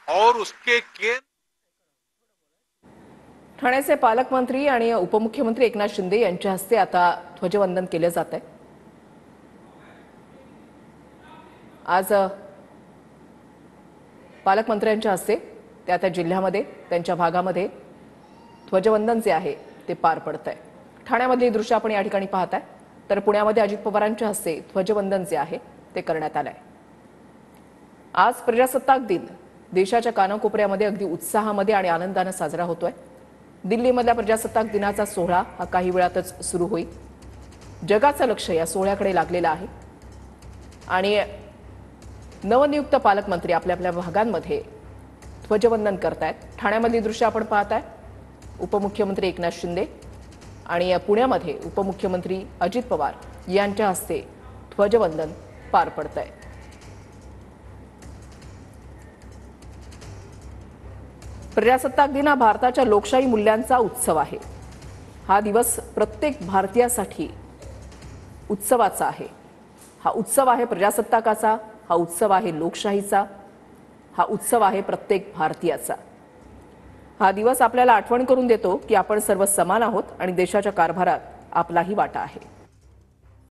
और उसके केंद्र ठाण्याचे पालकमंत्री आणि उपमुख्यमंत्री एकनाथ शिंदे यांच्या हस्ते आता ध्वजवंदन केले जात आहे। आज पालकमंत्र्यांच्या हस्ते त्या जिल्ह्यामध्ये त्यांच्या भागामध्ये ध्वजवंदन जे आहे ते पार पडत आहे। ठाण्यामधली दृश्य आपण या ठिकाणी पाहताय, तर पुण्यामध्ये अजित पवारांच्या हस्ते ध्वजवंदन जे आहे ते करण्यात आलंय। आज प्रजासत्ताक दिन देशाच्या कानाकोपऱ्यामध्ये अगदी उत्साहामध्ये आणि आनंदाने साजरा होतोय। दिल्लीमधल्या प्रजासत्ताक दिनाचा सोहळा हा काही वेळातच सुरू होईल। जगाचं लक्ष या सोहळ्याकडे लागलेलं आहे आणि नवनियुक्त पालकमंत्री आपल्या आपल्या भागांमध्ये ध्वजवंदन करतायत। ठाण्यामधली दृश्य आपण पाहताय, उपमुख्यमंत्री एकनाथ शिंदे आणि पुण्यामध्ये उपमुख्यमंत्री अजित पवार यांच्या हस्ते ध्वजवंदन पार पडतंय। प्रजासत्ताक दिन हा भारताच्या लोकशाही मूल्यांचा उत्सव आहे। हा दिवस प्रत्येक भारतीयासाठी उत्सवाचा आहे। हा उत्सव आहे प्रजासत्ताकाचा, हा उत्सव आहे लोकशाहीचा, हा उत्सव आहे प्रत्येक भारतीयाचा। हा दिवस आपल्याला आठवण करून देतो की आपण सर्व समान आहोत आणि देशाच्या कारभारात आपलाही वाटा आहे।